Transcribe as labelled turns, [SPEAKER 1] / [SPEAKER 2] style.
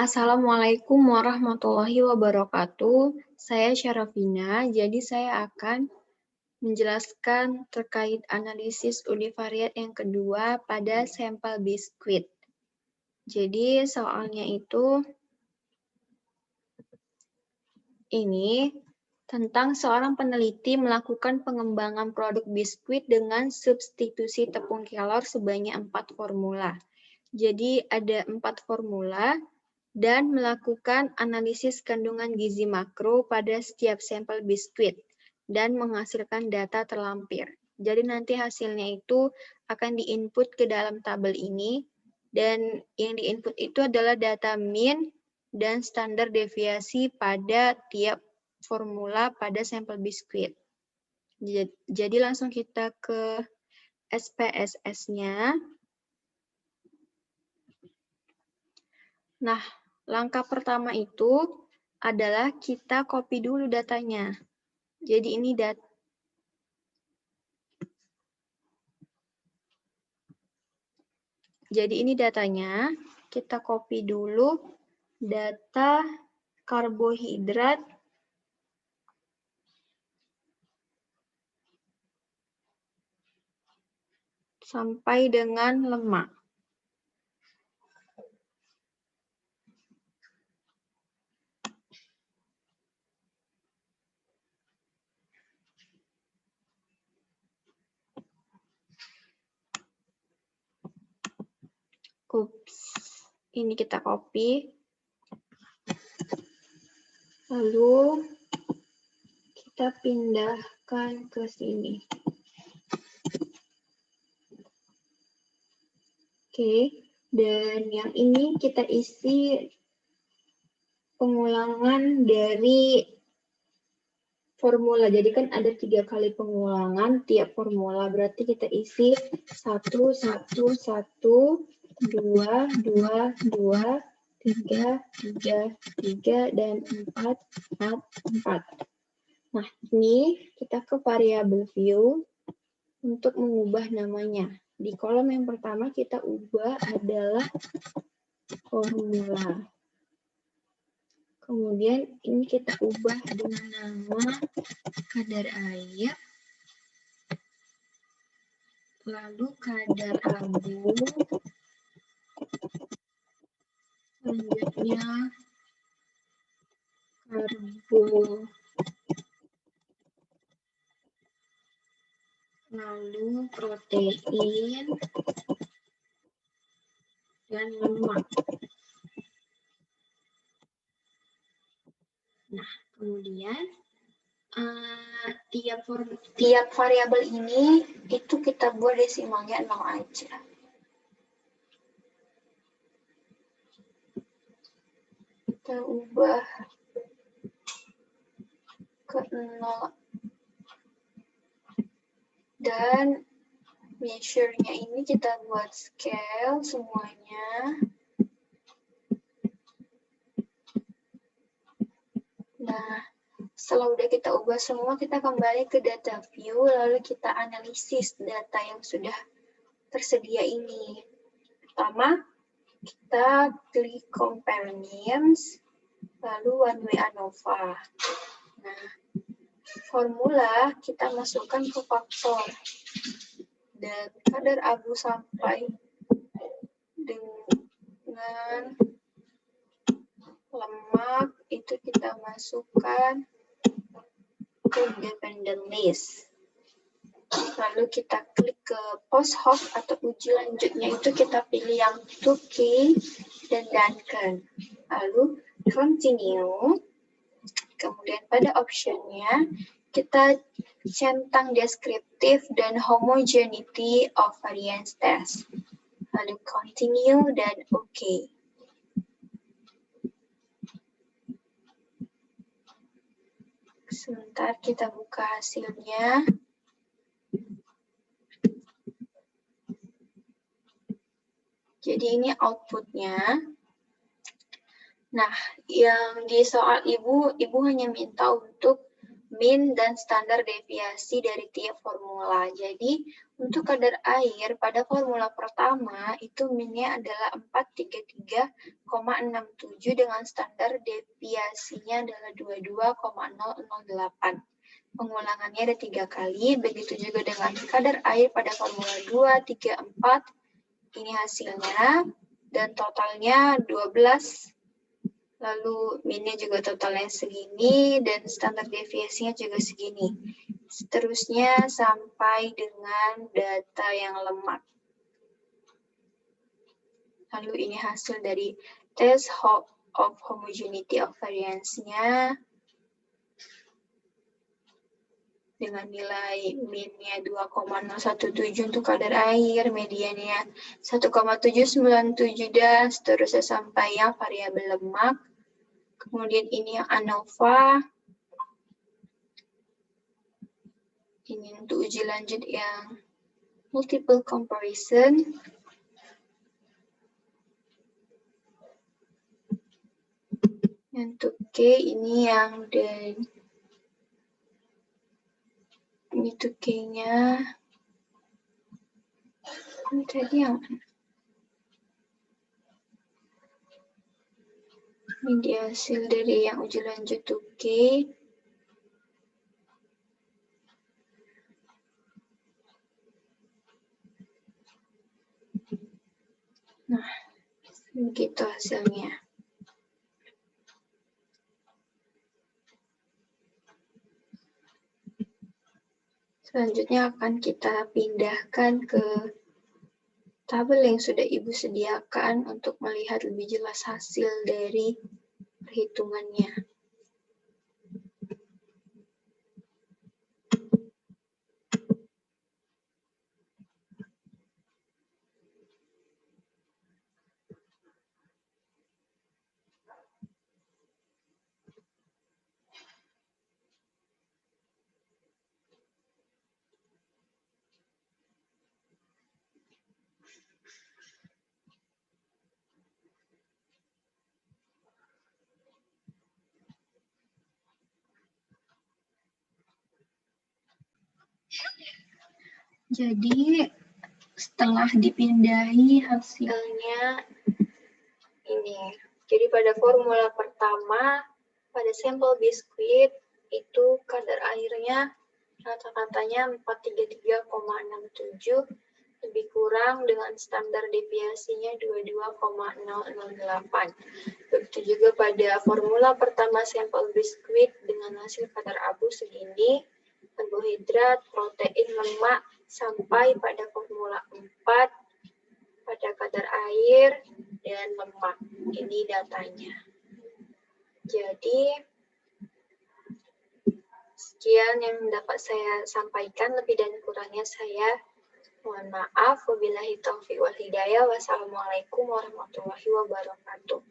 [SPEAKER 1] Assalamualaikum warahmatullahi wabarakatuh. Saya Syarafina, jadi saya akan menjelaskan terkait analisis univariat yang kedua pada sampel biskuit. Jadi soalnya itu ini tentang seorang peneliti melakukan pengembangan produk biskuit dengan substitusi tepung kelor sebanyak 4 formula. Jadi ada 4 formula dan melakukan analisis kandungan gizi makro pada setiap sampel biskuit dan menghasilkan data terlampir. Jadi nanti hasilnya itu akan diinput ke dalam tabel ini dan yang diinput itu adalah data mean dan standar deviasi pada tiap formula pada sampel biskuit. Jadi langsung kita ke SPSS-nya. Nah, langkah pertama itu adalah kita copy dulu datanya. Jadi ini datanya. Kita copy dulu data karbohidrat sampai dengan lemak. Ini kita copy. Lalu kita pindahkan ke sini. Oke, dan yang ini kita isi pengulangan dari formula. Jadi kan ada 3 kali pengulangan tiap formula. Berarti kita isi 1, 1, 1, 2, 2, 2, 3, 3, 3, dan 4, 4, 4. Nah, ini kita ke variabel view untuk mengubah namanya. Di kolom yang pertama kita ubah adalah formula. Kemudian ini kita ubah dengan nama kadar air, lalu kadar abu, selanjutnya karbo, lalu protein, dan lemak. Nah, kemudian tiap variabel ini itu kita buat desimalnya 0 aja. Kita ubah ke 0 dan measure-nya ini kita buat scale semuanya. Nah, setelah udah kita ubah semua, kita kembali ke data view, lalu kita analisis data yang sudah tersedia ini. Pertama, kita klik compare names, lalu one way ANOVA. Nah, formula kita masukkan ke faktor. Dan kadar abu sampai dengan lemak itu kita masukkan ke dependent list. Lalu kita klik ke post hoc atau uji lanjutnya, itu kita pilih yang 2K dan Duncan. Lalu continue. Kemudian pada optionnya kita centang deskriptif dan homogeneity of variance test. Lalu continue dan OK. Sebentar kita buka hasilnya. Jadi ini outputnya. Nah, yang di soal ibu hanya minta untuk min dan standar deviasi dari tiap formula. Jadi, untuk kadar air pada formula pertama, itu minnya adalah 433,67 dengan standar deviasinya adalah 22,008. Pengulangannya ada 3 kali, begitu juga dengan kadar air pada formula 2, 3, 4. Ini hasilnya, dan totalnya 12. Lalu minnya juga totalnya segini, dan standar deviasinya juga segini. Seterusnya sampai dengan data yang lemak. Lalu ini hasil dari test of homogeneity of variance-nya. Dengan nilai minnya 2,017 untuk kadar air, mediannya 1,797 dan seterusnya sampai yang variabel lemak. Kemudian ini yang ANOVA. Ini untuk uji lanjut yang multiple comparison. Untuk K ini yang ini tuh K-nya. Ini tadi yang ini dia hasil dari yang uji lanjut tuh K. Nah, begitu hasilnya. Selanjutnya akan kita pindahkan ke tabel yang sudah Ibu sediakan untuk melihat lebih jelas hasil dari perhitungannya. Jadi setelah dipindahi hasilnya ini. Jadi pada formula pertama, pada sampel biskuit itu kadar airnya rata-ratanya 433,67, lebih kurang dengan standar deviasinya 22,008. Begitu juga pada formula pertama sampel biskuit dengan hasil kadar abu segini, karbohidrat, protein, lemak, sampai pada formula 4 pada kadar air dan lemak. Ini datanya. Jadi, sekian yang dapat saya sampaikan. Lebih dan kurangnya saya mohon maaf. Wabillahi taufiq wal hidayah. Wassalamualaikum warahmatullahi wabarakatuh.